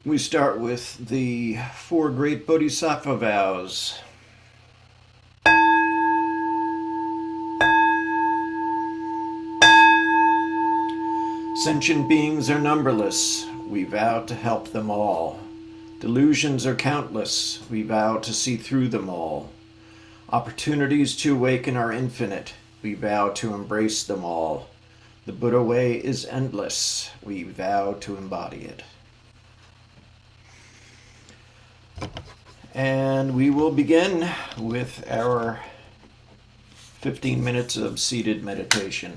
We start with the four great bodhisattva vows. Sentient beings are numberless. We vow to help them all. Delusions are countless. We vow to see through them all. Opportunities to awaken are infinite. We vow to embrace them all. The Buddha way is endless. We vow to embody it. And we will begin with our 15 minutes of seated meditation.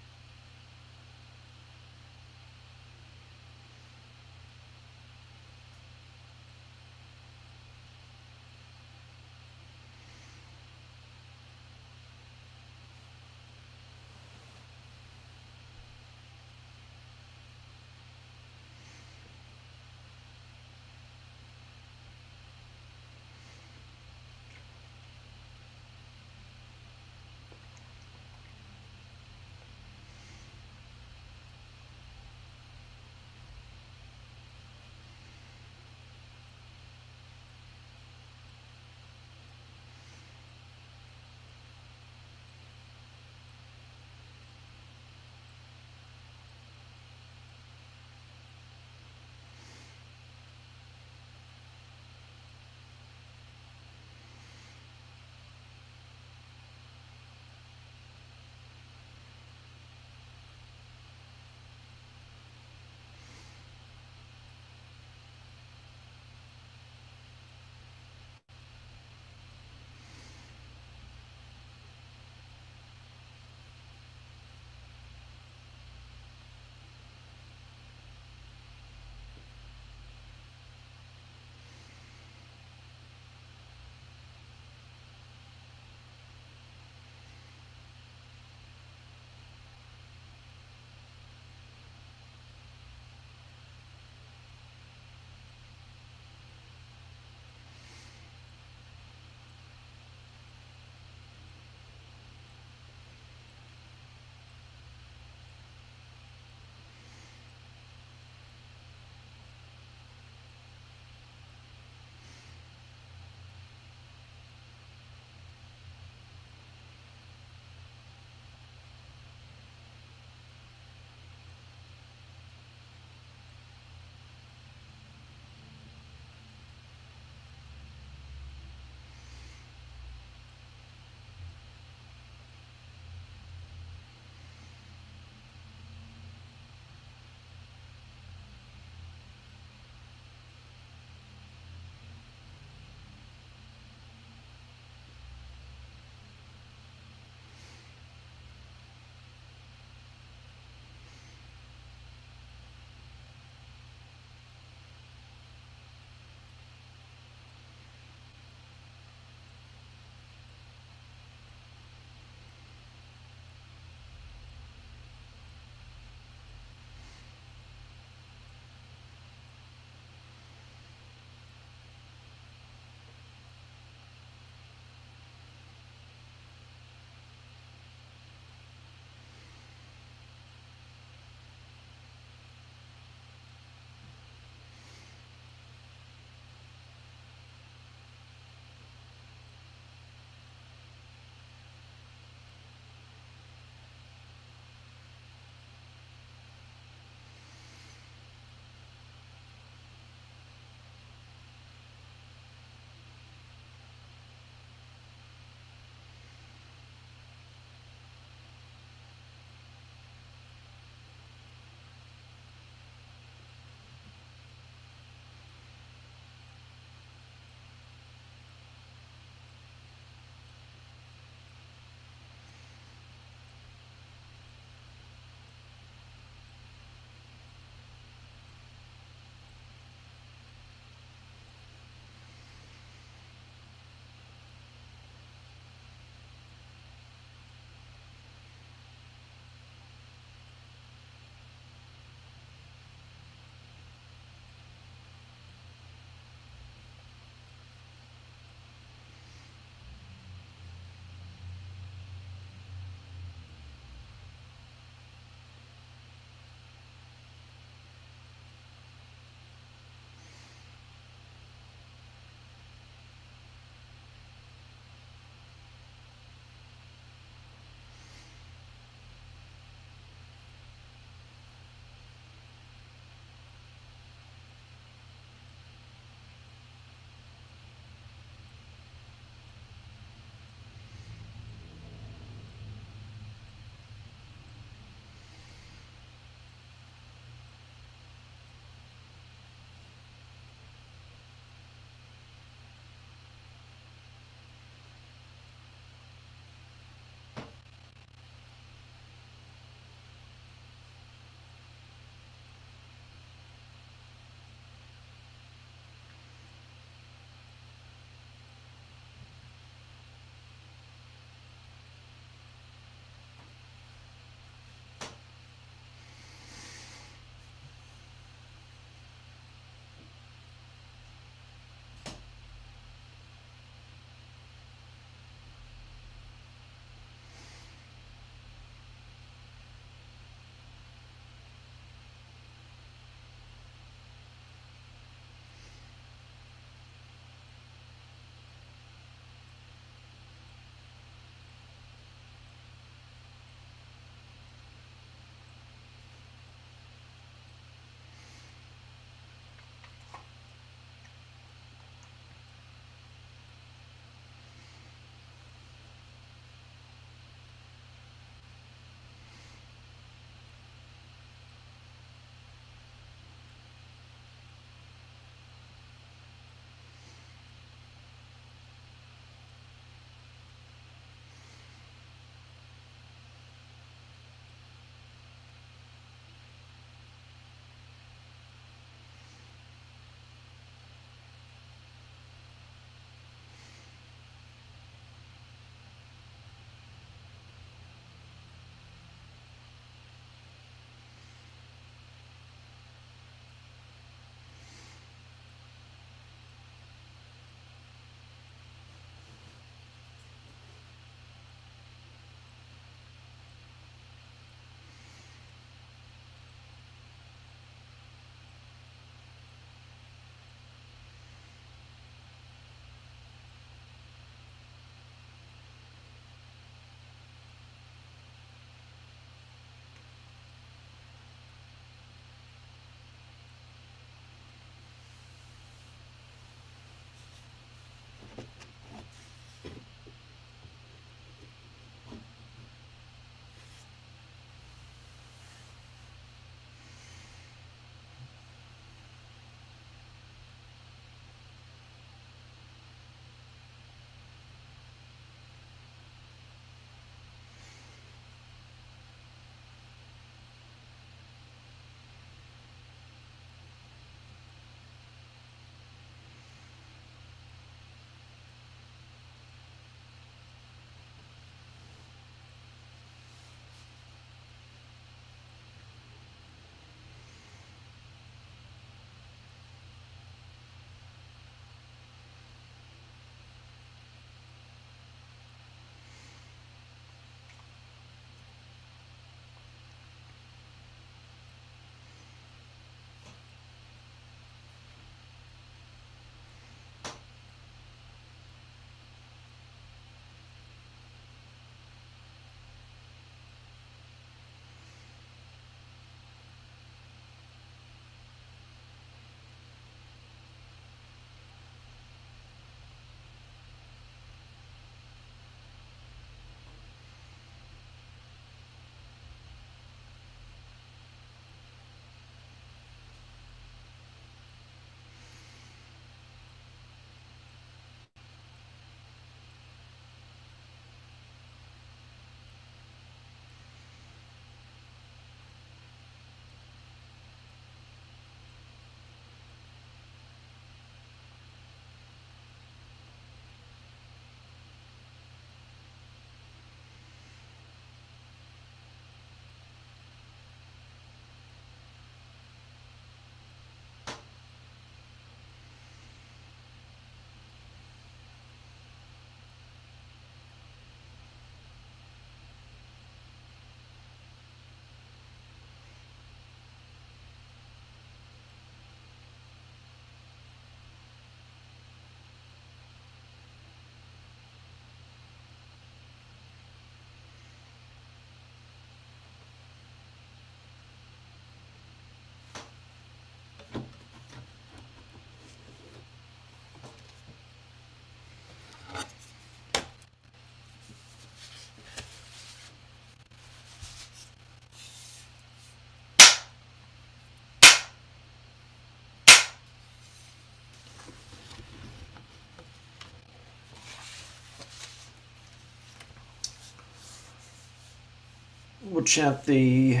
We'll chant the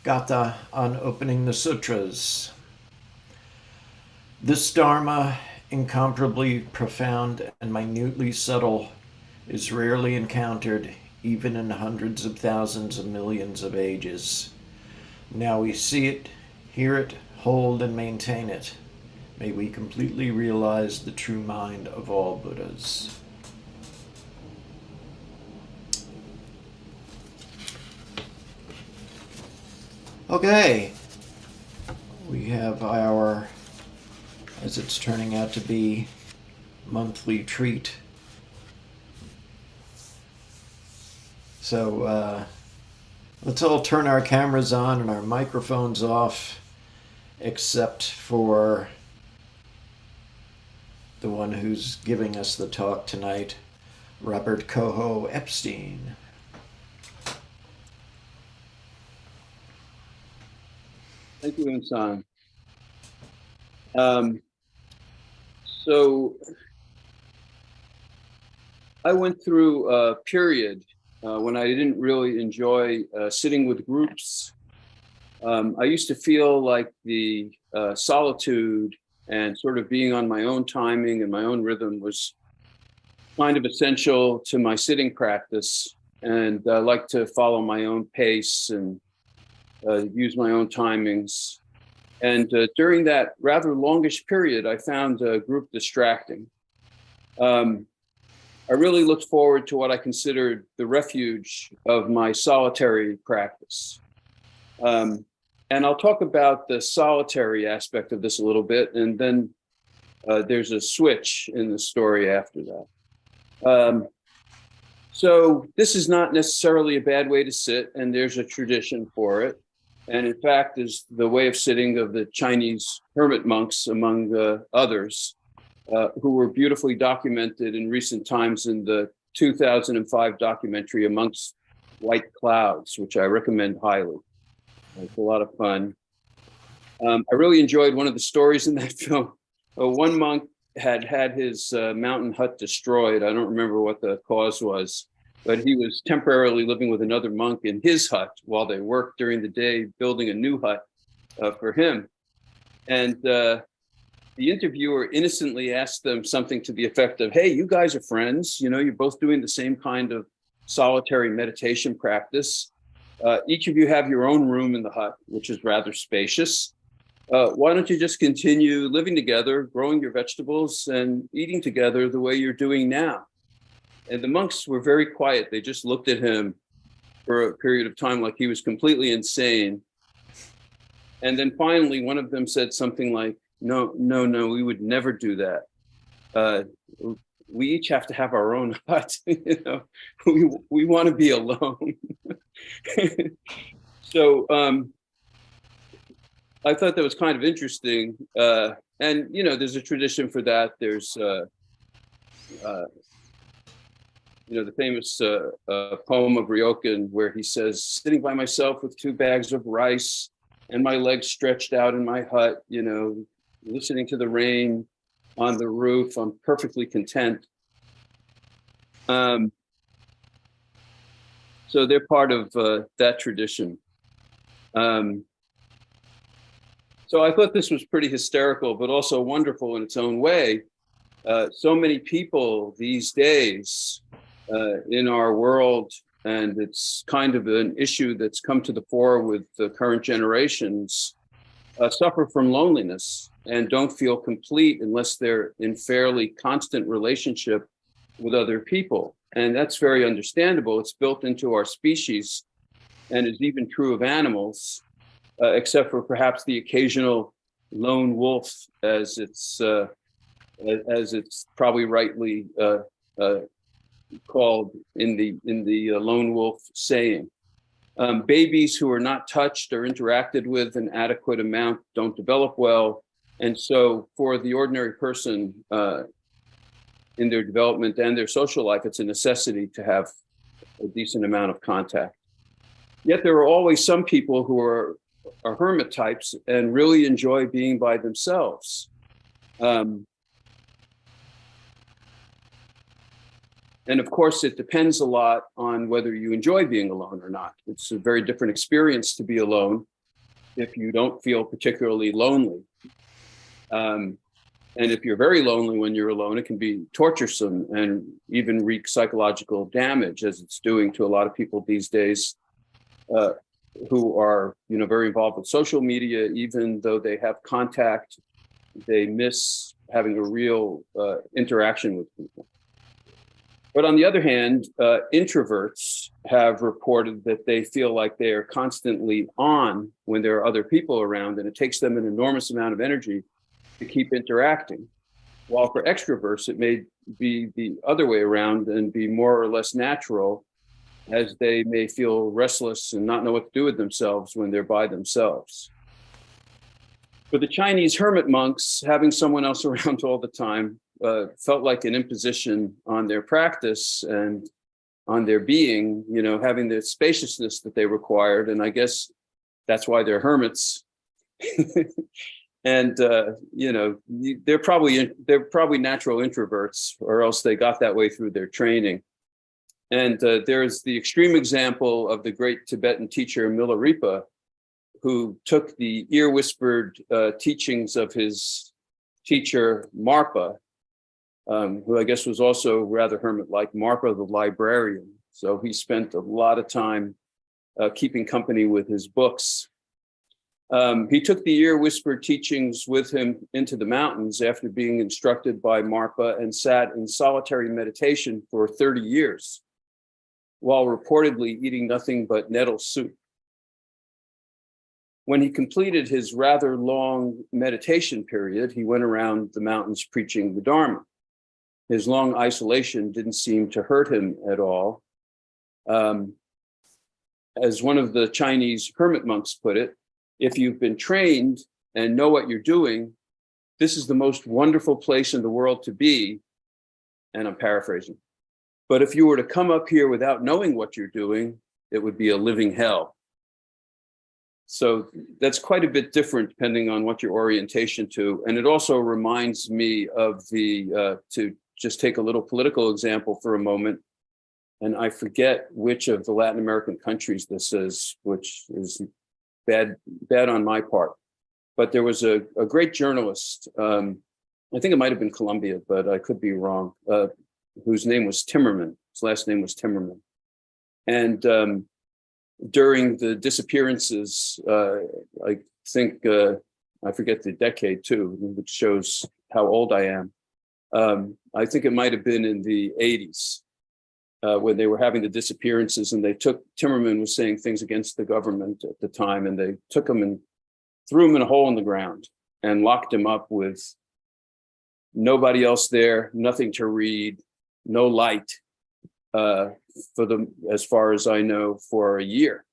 Gatha on opening the sutras. This Dharma, incomparably profound and minutely subtle, is rarely encountered even in hundreds of thousands of millions of ages. Now we see it, hear it, hold and maintain it. May we completely realize the true mind of all Buddhas. Okay, we have our, as it's turning out to be, monthly treat. So let's all turn our cameras on and our microphones off, except for the one who's giving us the talk tonight, Robert Coho Epstein. Thank you, Insan. So I went through a period when I didn't really enjoy sitting with groups. I used to feel like the solitude and sort of being on my own timing and my own rhythm was kind of essential to my sitting practice. And I like to follow my own pace and use my own timings. And during that rather longish period, I found a group distracting. I really looked forward to what I considered the refuge of my solitary practice. And I'll talk about the solitary aspect of this a little bit, and then there's a switch in the story after that. So this is not necessarily a bad way to sit, and there's a tradition for it. And in fact, is the way of sitting of the Chinese hermit monks, among others, who were beautifully documented in recent times in the 2005 documentary Amongst White Clouds, which I recommend highly. It's a lot of fun. I really enjoyed one of the stories in that film. One monk had his mountain hut destroyed. I don't remember what the cause was, but he was temporarily living with another monk in his hut while they worked during the day building a new hut for him. And the interviewer innocently asked them something to the effect of, hey, you guys are friends. You know, you're both doing the same kind of solitary meditation practice. Each of you have your own room in the hut, which is rather spacious. Why don't you just continue living together, growing your vegetables and eating together the way you're doing now? And the monks were very quiet. They just looked at him for a period of time like he was completely insane. And then finally, one of them said something like, no, we would never do that. We each have to have our own hut. You know, we want to be alone. So I thought that was kind of interesting. And, you know, there's a tradition for that. There's, you know, the famous poem of Ryokan where he says, sitting by myself with 2 bags of rice and my legs stretched out in my hut, you know, listening to the rain on the roof, I'm perfectly content. So they're part of that tradition. So I thought this was pretty hysterical, but also wonderful in its own way. So many people these days in our world, and it's kind of an issue that's come to the fore with the current generations, suffer from loneliness and don't feel complete unless they're in fairly constant relationship with other people. And that's very understandable. It's built into our species and is even true of animals, except for perhaps the occasional lone wolf, as it's probably rightly called in the lone wolf saying. Babies who are not touched or interacted with an adequate amount don't develop well. And so for the ordinary person in their development and their social life, it's a necessity to have a decent amount of contact. Yet there are always some people who are hermit types and really enjoy being by themselves. And And of course, it depends a lot on whether you enjoy being alone or not. It's a very different experience to be alone if you don't feel particularly lonely. And if you're very lonely when you're alone, it can be torturesome and even wreak psychological damage, as it's doing to a lot of people these days, who are, very involved with social media. Even though they have contact, they miss having a real interaction with people. But on the other hand, introverts have reported that they feel like they are constantly on when there are other people around, and it takes them an enormous amount of energy to keep interacting. While for extroverts, it may be the other way around and be more or less natural, as they may feel restless and not know what to do with themselves when they're by themselves. For the Chinese hermit monks, having someone else around all the time felt like an imposition on their practice and on their being, having the spaciousness that they required. And I guess that's why they're hermits. And they're probably natural introverts, or else they got that way through their training. And there's the extreme example of the great Tibetan teacher Milarepa, who took the ear-whispered teachings of his teacher Marpa, who I guess was also rather hermit-like, Marpa the librarian. So he spent a lot of time keeping company with his books. He took the ear-whispered teachings with him into the mountains after being instructed by Marpa, and sat in solitary meditation for 30 years, while reportedly eating nothing but nettle soup. When he completed his rather long meditation period, he went around the mountains preaching the Dharma. His long isolation didn't seem to hurt him at all. As one of the Chinese hermit monks put it, if you've been trained and know what you're doing, this is the most wonderful place in the world to be. And I'm paraphrasing. But if you were to come up here without knowing what you're doing, it would be a living hell. So that's quite a bit different depending on what your orientation to. And it also reminds me of to just take a little political example for a moment. And I forget which of the Latin American countries this is, which is bad on my part. But there was a great journalist, I think it might have been Colombia, but I could be wrong, whose name was Timmerman. His last name was Timmerman. And during the disappearances, I think, I forget the decade too, which shows how old I am. I think it might have been in the 80s when they were having the disappearances, and Timmerman was saying things against the government at the time, and they took him and threw him in a hole in the ground and locked him up with nobody else there, nothing to read, no light, as far as I know, for a year,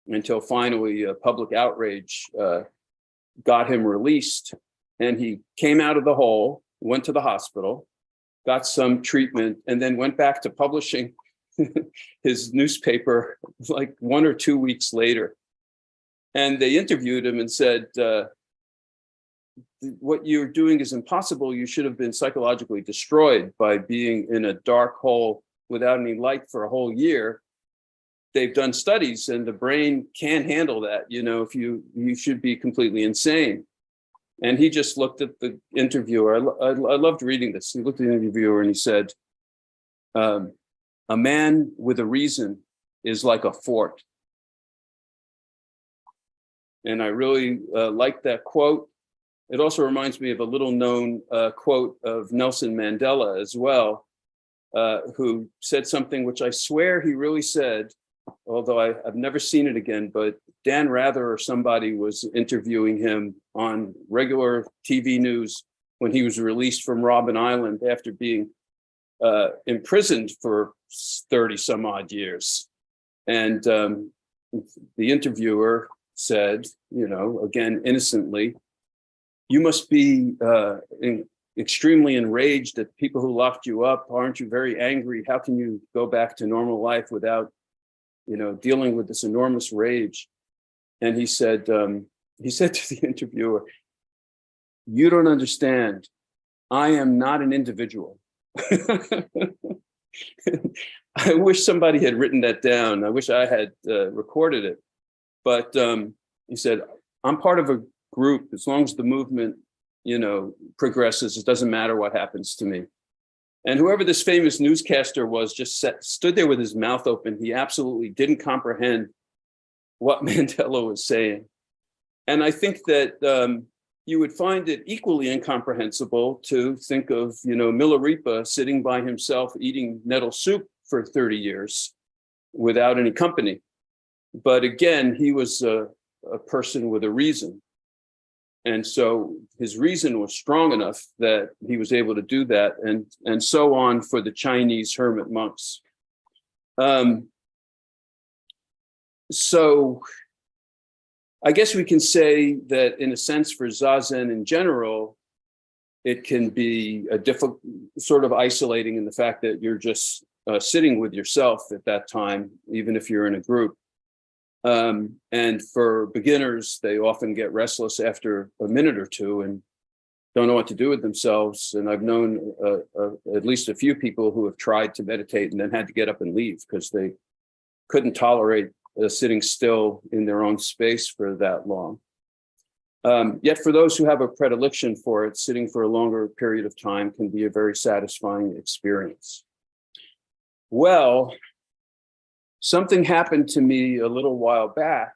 until finally public outrage got him released. And he came out of the hole, went to the hospital, got some treatment, and then went back to publishing his newspaper like 1 or 2 weeks later. And they interviewed him and said, what you're doing is impossible. You should have been psychologically destroyed by being in a dark hole without any light for a whole year. They've done studies, and the brain can't handle that. If you should be completely insane. And he just looked at the interviewer. I loved reading this. He looked at the interviewer and he said, a man with a reason is like a fort. And I really like that quote. It also reminds me of a little known quote of Nelson Mandela as well, who said something which I swear he really said, although I've never seen it again, but Dan Rather or somebody was interviewing him on regular TV news when he was released from Robben Island after being imprisoned for 30 some odd years. And the interviewer said, again, innocently, you must be extremely enraged at people who locked you up. Aren't you very angry? How can you go back to normal life without, dealing with this enormous rage? And he said to the interviewer, you don't understand. I am not an individual. I wish somebody had written that down. I wish I had recorded it. But he said, I'm part of a group. As long as the movement, progresses, it doesn't matter what happens to me. And whoever this famous newscaster was just stood there with his mouth open. He absolutely didn't comprehend what Mandela was saying. And I think that you would find it equally incomprehensible to think of, Milarepa sitting by himself eating nettle soup for 30 years without any company. But again, he was a person with a reason. And so his reason was strong enough that he was able to do that, and so on for the Chinese hermit monks. So I guess we can say that in a sense for Zazen in general, it can be a difficult, sort of isolating in the fact that you're just sitting with yourself at that time, even if you're in a group. And for beginners, they often get restless after a minute or two and don't know what to do with themselves. And I've known at least a few people who have tried to meditate and then had to get up and leave because they couldn't tolerate sitting still in their own space for that long. Yet for those who have a predilection for it, sitting for a longer period of time can be a very satisfying experience. Well, something happened to me a little while back,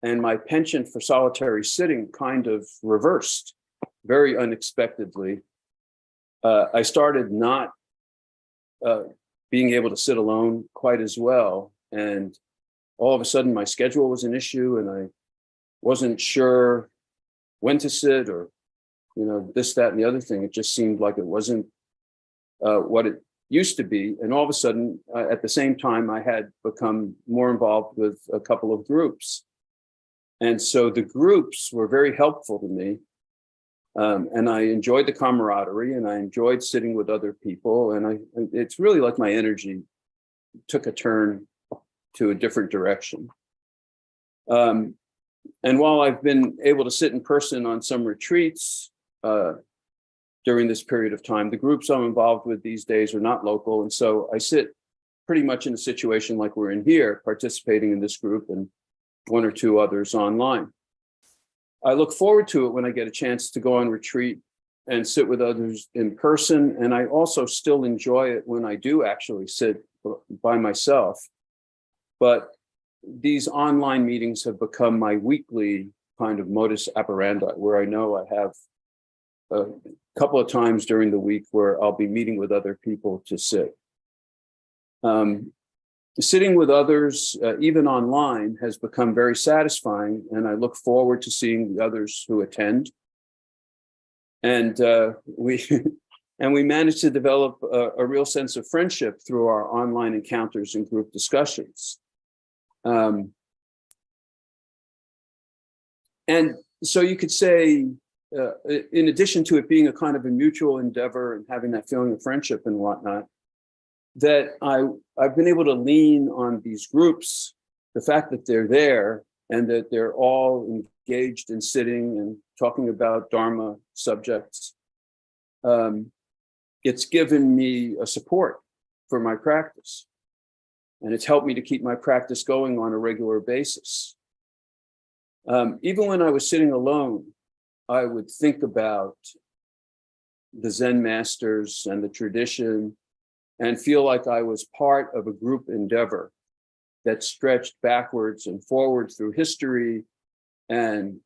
and my penchant for solitary sitting kind of reversed very unexpectedly. I started not being able to sit alone quite as well. And all of a sudden my schedule was an issue and I wasn't sure when to sit or, this, that, and the other thing. It just seemed like it wasn't what it used to be. And all of a sudden, at the same time, I had become more involved with a couple of groups. And so the groups were very helpful to me. And I enjoyed the camaraderie and I enjoyed sitting with other people. And it's really like my energy took a turn to a different direction. And while I've been able to sit in person on some retreats, during this period of time, the groups I'm involved with these days are not local. And so I sit pretty much in a situation like we're in here, participating in this group and one or two others online. I look forward to it when I get a chance to go on retreat and sit with others in person. And I also still enjoy it when I do actually sit by myself. But these online meetings have become my weekly kind of modus operandi, where I know I have a couple of times during the week where I'll be meeting with other people to sit. Sitting with others, even online, has become very satisfying, and I look forward to seeing the others who attend. And we managed to develop a real sense of friendship through our online encounters and group discussions. And so you could say, in addition to it being a kind of a mutual endeavor and having that feeling of friendship and whatnot, that I've been able to lean on these groups, the fact that they're there and that they're all engaged in sitting and talking about Dharma subjects. It's given me a support for my practice. And it's helped me to keep my practice going on a regular basis. Even when I was sitting alone, I would think about the Zen masters and the tradition and feel like I was part of a group endeavor that stretched backwards and forward through history and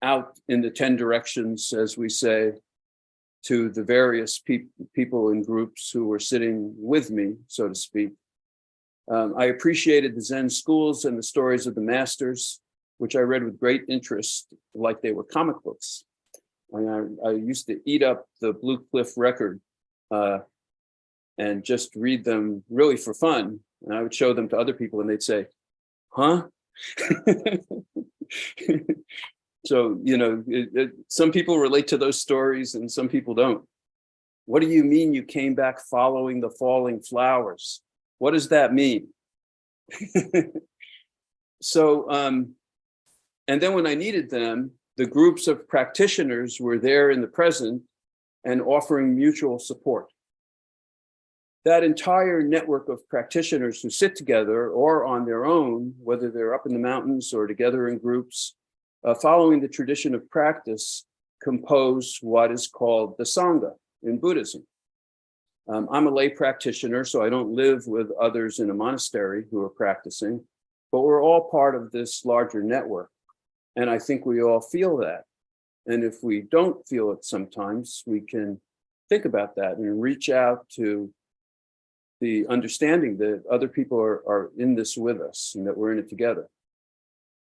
out in the 10 directions, as we say, to the various people in groups who were sitting with me, so to speak. I appreciated the Zen schools and the stories of the masters, which I read with great interest, like they were comic books. I used to eat up the Blue Cliff Record and just read them really for fun. And I would show them to other people and they'd say, huh? So, some people relate to those stories and some people don't. What do you mean you came back following the falling flowers? What does that mean? So, and then when I needed them, the groups of practitioners were there in the present and offering mutual support. that entire network of practitioners who sit together or on their own, whether they're up in the mountains or together in groups, following the tradition of practice, compose what is called the Sangha in Buddhism. I'm a lay practitioner, so I don't live with others in a monastery who are practicing, but we're all part of this larger network. And I think we all feel that. And if we don't feel it sometimes, we can think about that and reach out to the understanding that other people are in this with us and that we're in it together.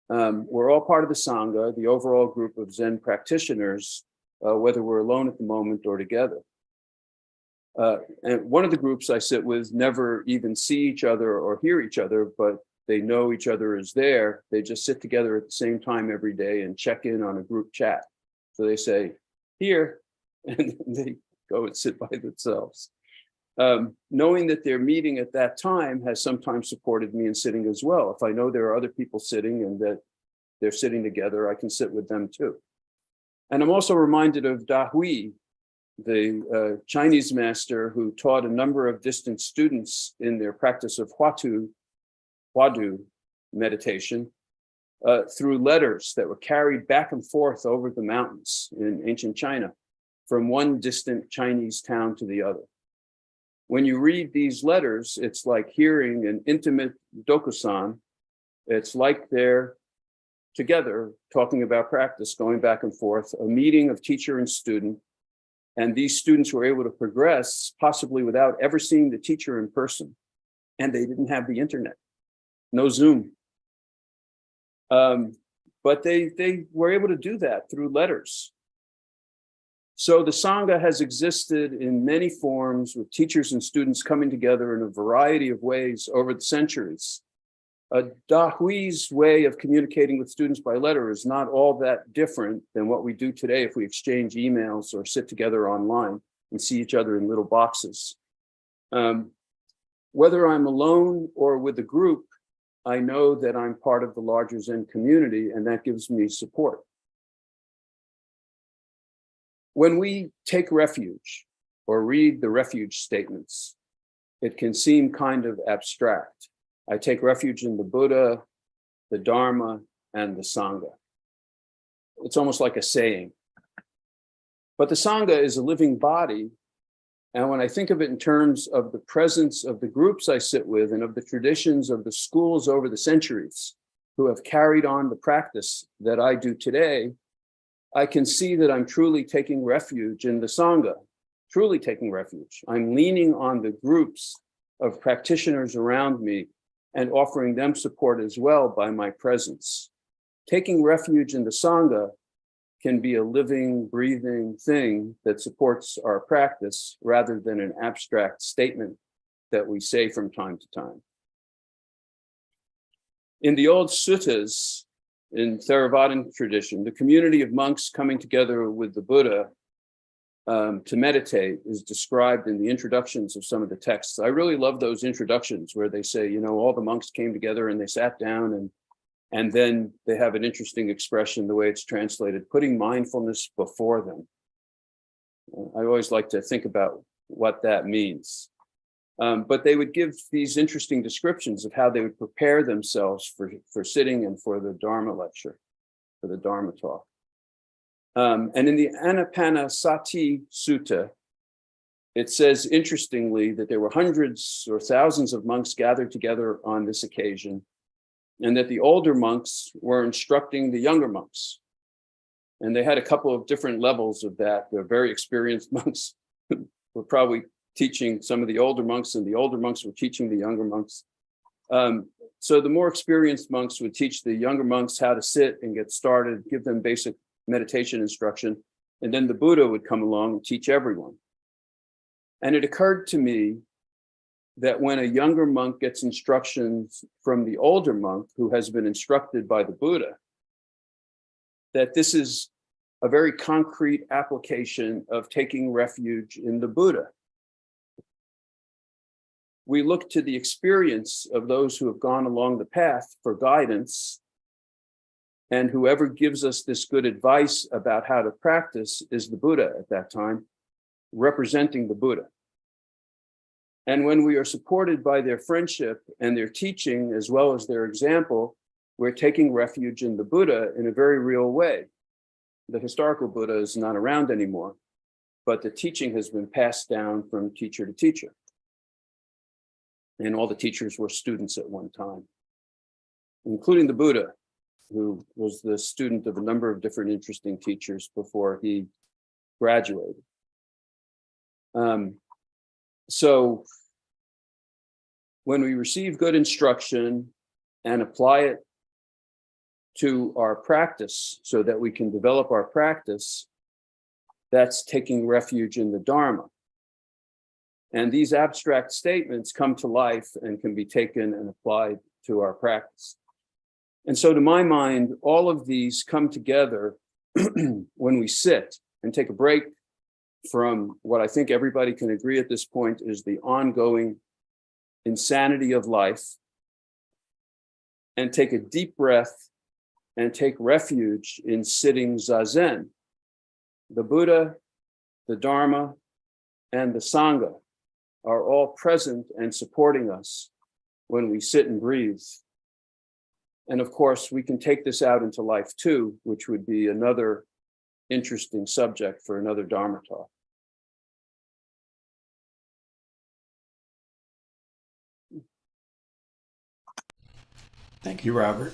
We're all part of the Sangha, the overall group of Zen practitioners, whether we're alone at the moment or together. And one of the groups I sit with never even see each other or hear each other, but they know each other is there. They just sit together at the same time every day and check in on a group chat. So they say, here, and they go and sit by themselves. Knowing that they're meeting at that time has sometimes supported me in sitting as well. If I know there are other people sitting and that they're sitting together, I can sit with them too. And I'm also reminded of Da Hui, the Chinese master who taught a number of distant students in their practice of Huadu meditation through letters that were carried back and forth over the mountains in ancient China from one distant Chinese town to the other. When you read these letters, it's like hearing an intimate dokusan. It's like they're together talking about practice, going back and forth, a meeting of teacher and student. And these students were able to progress possibly without ever seeing the teacher in person. And they didn't have the internet, no Zoom. But they were able to do that through letters. So the Sangha has existed in many forms with teachers and students coming together in a variety of ways over the centuries. Da Hui's way of communicating with students by letter is not all that different than what we do today if we exchange emails or sit together online and see each other in little boxes. Whether I'm alone or with a group, I know that I'm part of the larger Zen community, and that gives me support. When we take refuge or read the refuge statements, it can seem kind of abstract. I take refuge in the Buddha, the Dharma, and the Sangha. It's almost like a saying. But the Sangha is a living body. And when I think of it in terms of the presence of the groups I sit with and of the traditions of the schools over the centuries who have carried on the practice that I do today, I can see that I'm truly taking refuge in the Sangha, truly taking refuge. I'm leaning on the groups of practitioners around me and offering them support as well by my presence. Taking refuge in the Sangha can be a living, breathing thing that supports our practice rather than an abstract statement that we say from time to time. In the old suttas, in Theravadan tradition, the community of monks coming together with the Buddha to meditate is described in the introductions of some of the texts. I really love those introductions where they say, you know, all the monks came together and they sat down and then they have an interesting expression, the way it's translated, putting mindfulness before them. I always like to think about what that means. But they would give these interesting descriptions of how they would prepare themselves for sitting and for the Dharma lecture, for the Dharma talk. And in the Anapanasati Sutta, it says, interestingly, that there were hundreds or thousands of monks gathered together on this occasion, and that the older monks were instructing the younger monks. And they had a couple of different levels of that. The very experienced monks were probably teaching some of the older monks, and the older monks were teaching the younger monks. So the more experienced monks would teach the younger monks how to sit and get started, give them basic meditation instruction, and then the Buddha would come along and teach everyone. And it occurred to me that when a younger monk gets instructions from the older monk who has been instructed by the Buddha, that this is a very concrete application of taking refuge in the Buddha. We look to the experience of those who have gone along the path for guidance, and whoever gives us this good advice about how to practice is the Buddha at that time, representing the Buddha. And when we are supported by their friendship and their teaching, as well as their example, we're taking refuge in the Buddha in a very real way. The historical Buddha is not around anymore, but the teaching has been passed down from teacher to teacher. And all the teachers were students at one time, including the Buddha, who was the student of a number of different interesting teachers before he graduated. So when we receive good instruction and apply it to our practice so that we can develop our practice, that's taking refuge in the Dharma. And these abstract statements come to life and can be taken and applied to our practice. And so to my mind, all of these come together when we sit and take a break from what I think everybody can agree at this point is the ongoing insanity of life, and take a deep breath and take refuge in sitting zazen. The Buddha, the Dharma, and the Sangha are all present and supporting us when we sit and breathe. And of course, we can take this out into life too, which would be another interesting subject for another Dharma talk. Thank you, Robert.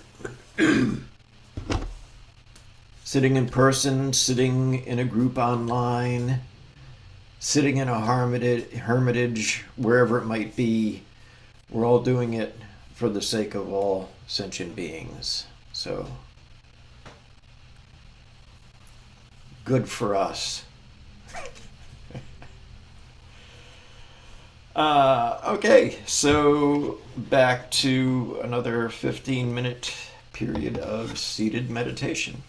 Sitting in person, sitting in a group online, sitting in a hermitage, wherever it might be, we're all doing it for the sake of all sentient beings. So, good for us. Okay, so back to another 15-minute period of seated meditation.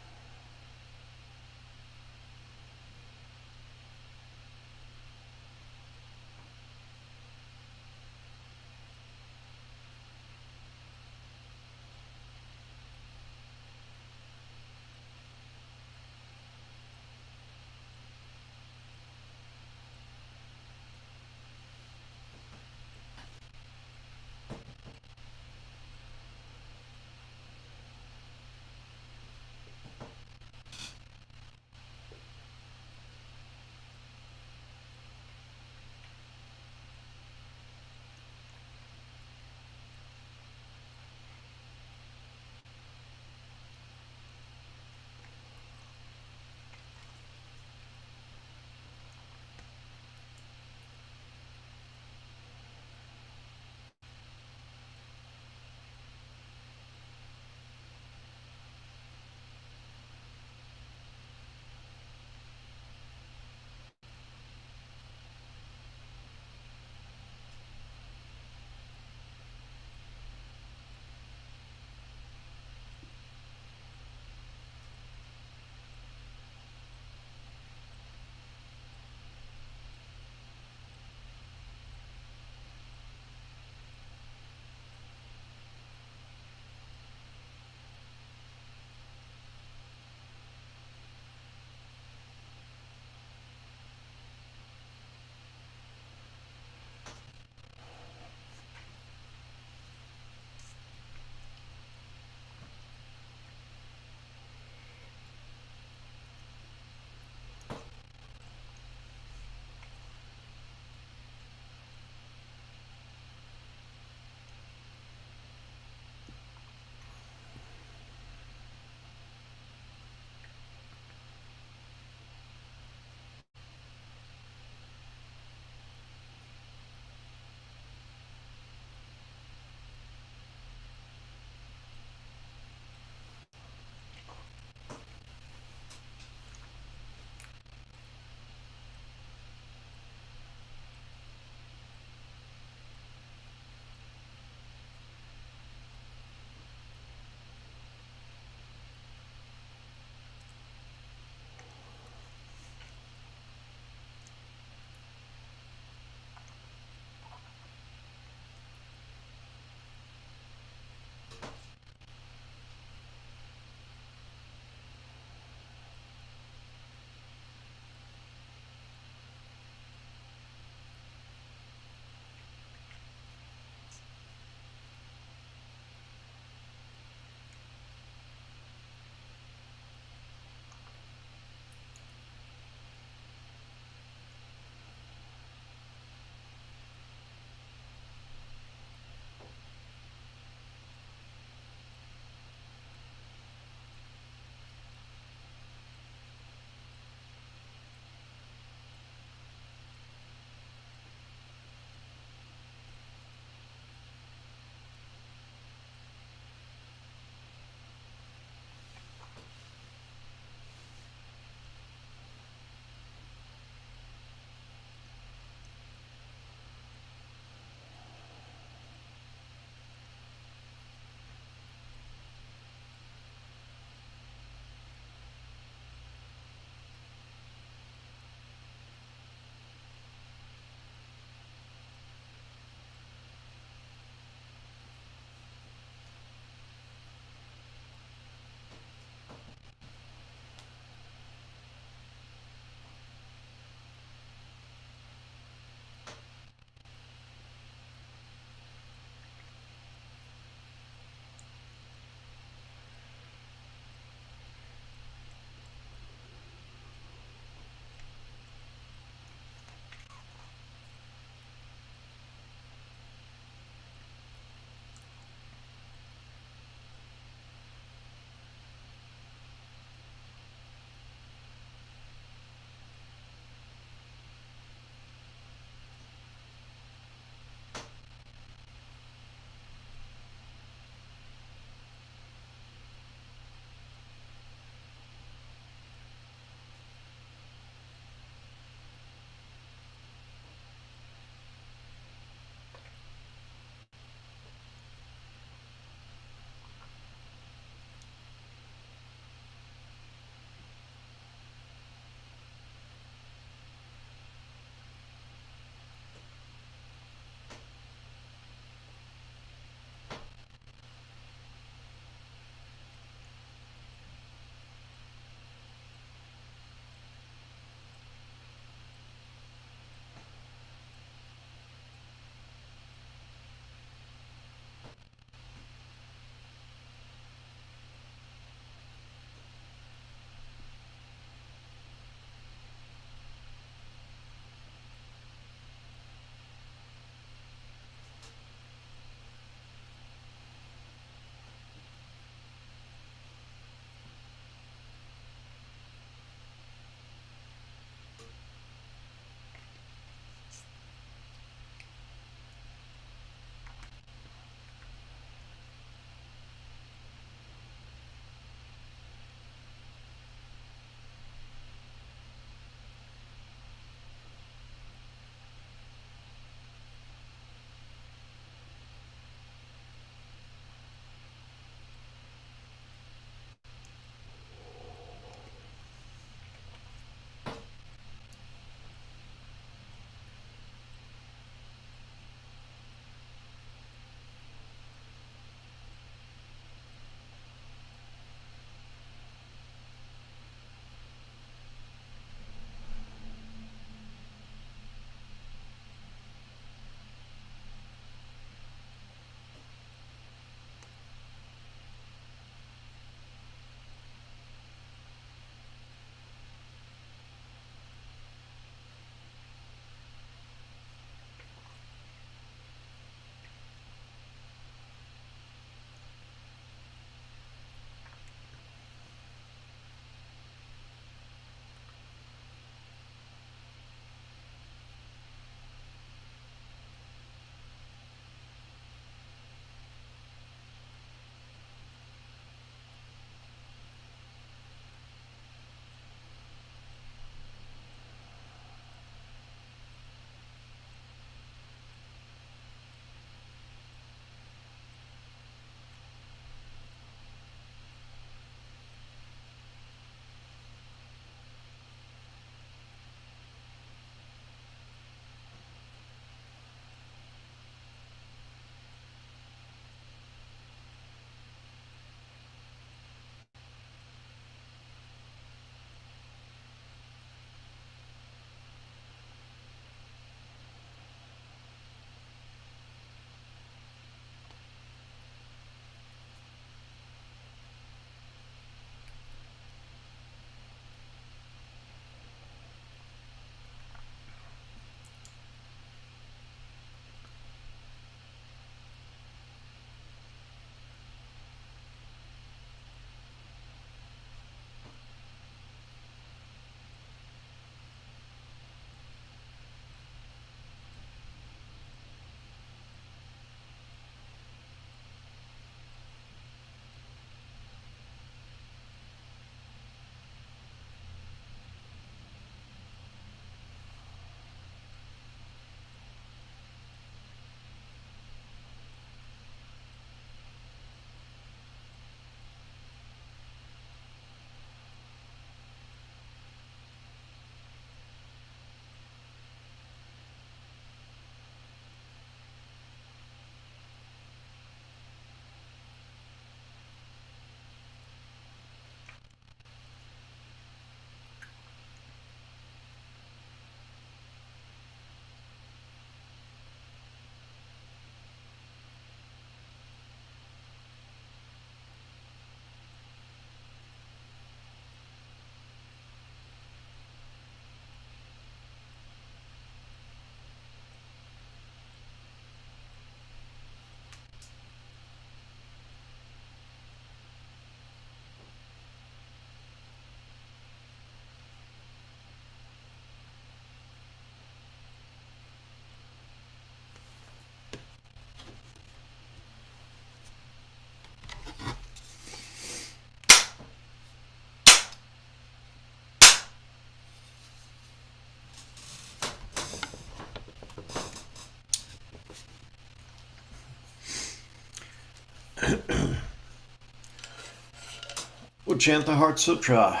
We'll chant the Heart Sutra.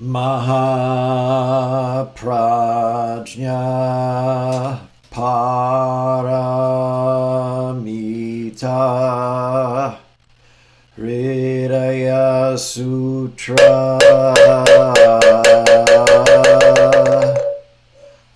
Mahaprajna Paramita Hridaya Sutra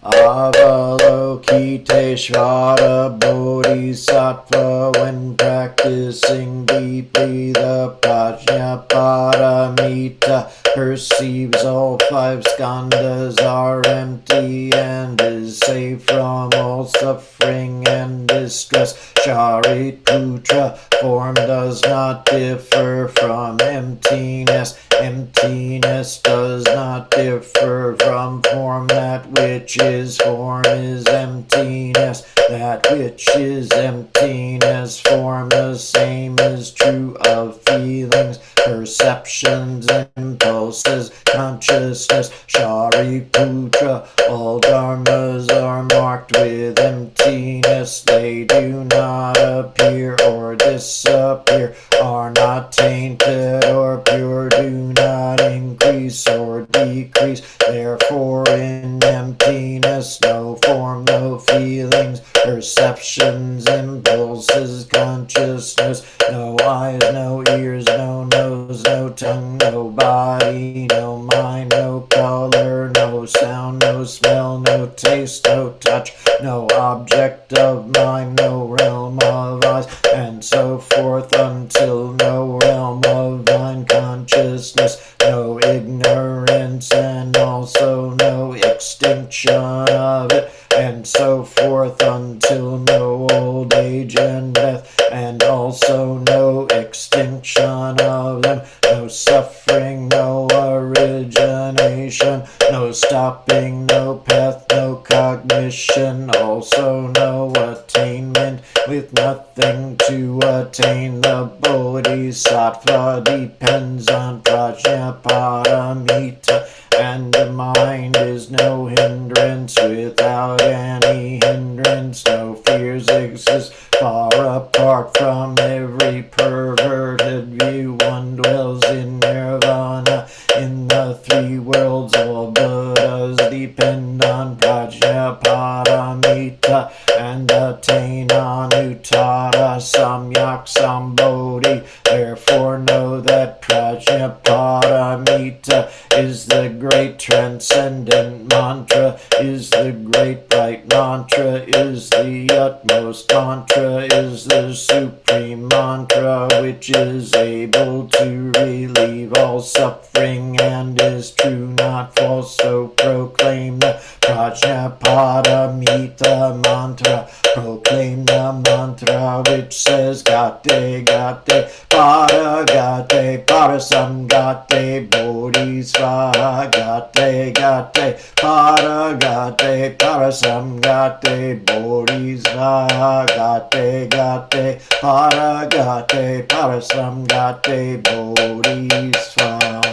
Avalokiteshvara Bodhisattva, when practicing deeply the Prajna Paramita, perceives all five skandhas are empty and is safe from all suffering and distress. Shariputra, form does not differ from emptiness. Emptiness does not differ from form. That which is form is emptiness. That which is emptiness, form. The same is true of feelings, perceptions, impulses, consciousness. Shariputra, all dharmas are marked with emptiness. They do not appear or disappear, are not tainted or pure, do not increase or decrease. Therefore in emptiness, no form, no feelings, perceptions, impulses, consciousness, no eyes, no ears, no nose, no tongue, no body, no mind, no color, no sound, no smell, no taste, no touch, no object of mind, no realm of eyes, and so forth, until no realm of mind consciousness, no ignorance, and also no extinction of it, and so forth, until no old age and death, and also no extinction of them, no suffering, no origination, no stopping, no path, no cognition, also no attainment, with nothing to attain. The Bodhisattva depends on Prajna Paramita, and the mind is no hindrance. Without any hindrance, no fears exist. Far apart from every perverted view, one dwells in nirvana. In the three worlds, all Buddhas depend on Prajna Paramita and attain Anuttara Samyak Sambodhi. Therefore know that Prajna Paramita is the great transcendent mantra, is the great bright mantra, is the utmost mantra, is the supreme mantra, which is able to relieve all suffering and is true, not false. So proclaim the Prajna Paramita mantra. Proclaim the mantra which says Gate Gate Para Gate Parasam Gate Bodhisvaha Gate Gate Para Gate Parasam Gate Bodhisvaha Gate Gate Para Gate Parasam Gate Bodhisvaha.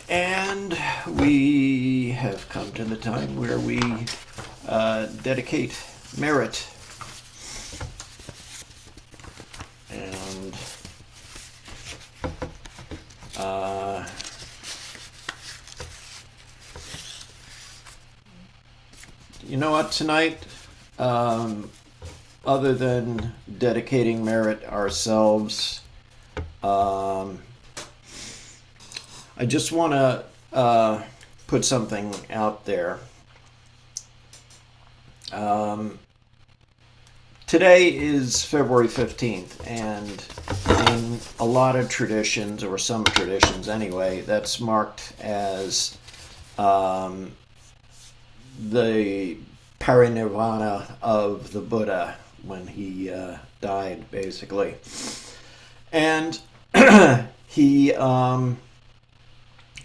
And we have come to the time where we dedicate merit. And you know what, tonight, other than dedicating merit ourselves, I just want to put something out there. Today is February 15th, and in a lot of traditions, or some traditions anyway, that's marked as the parinirvana of the Buddha when he died, basically. And he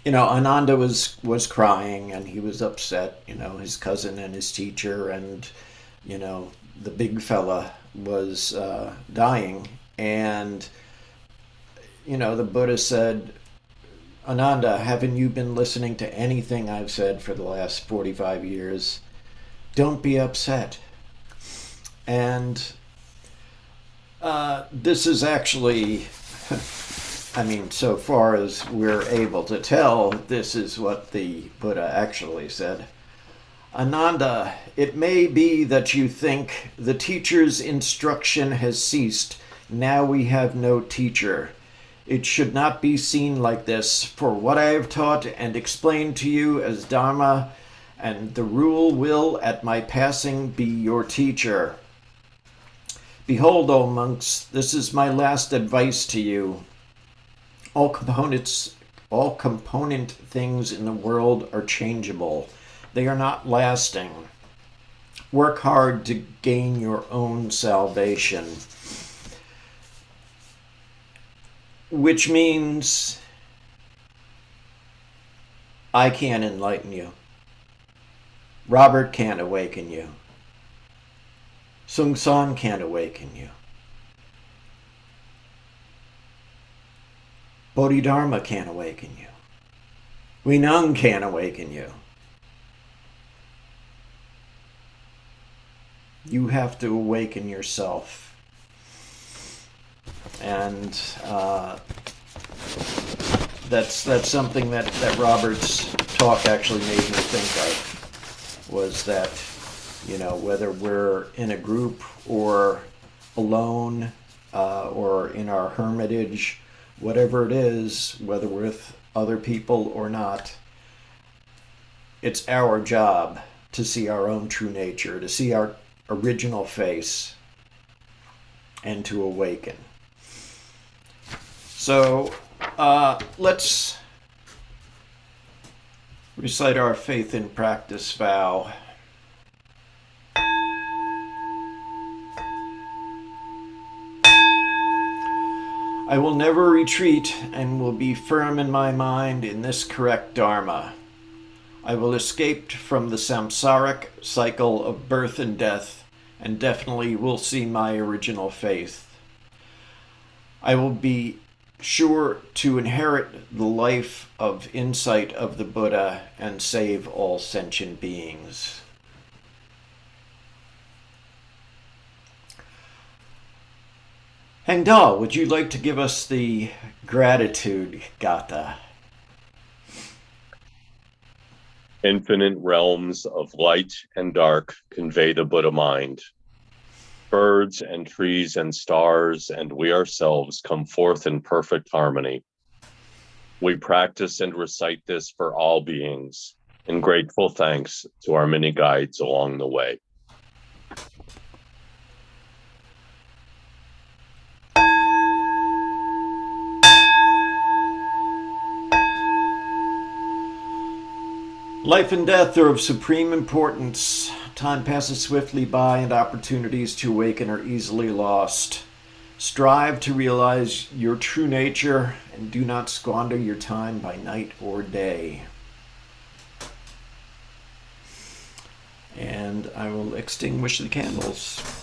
Ananda was crying and he was upset. His cousin and his teacher and the big fella was dying, and the Buddha said, Ananda, haven't you been listening to anything I've said for the last 45 years? Don't be upset. And this is actually, so far as we're able to tell, this is what the Buddha actually said. Ananda, it may be that you think the teacher's instruction has ceased. Now we have no teacher. It should not be seen like this, for what I have taught and explained to you as Dharma and the rule will at my passing be your teacher. Behold, O monks, this is my last advice to you. All component things in the world are changeable. They are not lasting. Work hard to gain your own salvation. Which means I can't enlighten you. Robert can't awaken you. Sung San can't awaken you. Bodhidharma can't awaken you. Huineng can't awaken you. You have to awaken yourself. And that's something that Robert's talk actually made me think of, was that, whether we're in a group or alone or in our hermitage, whatever it is, whether we're with other people or not, it's our job to see our own true nature, to see our original face, and to awaken. So let's recite our faith in practice vow. I will never retreat and will be firm in my mind in this correct Dharma. I will escape from the samsaric cycle of birth and death, and definitely will see my original faith. I will be sure to inherit the life of insight of the Buddha and save all sentient beings. Hengdal, would you like to give us the gratitude gatha? Infinite realms of light and dark convey the Buddha mind. Birds and trees and stars and we ourselves come forth in perfect harmony. We practice and recite this for all beings, in grateful thanks to our many guides along the way. Life and death are of supreme importance. Time passes swiftly by and opportunities to awaken are easily lost. Strive to realize your true nature and do not squander your time by night or day. And I will extinguish the candles.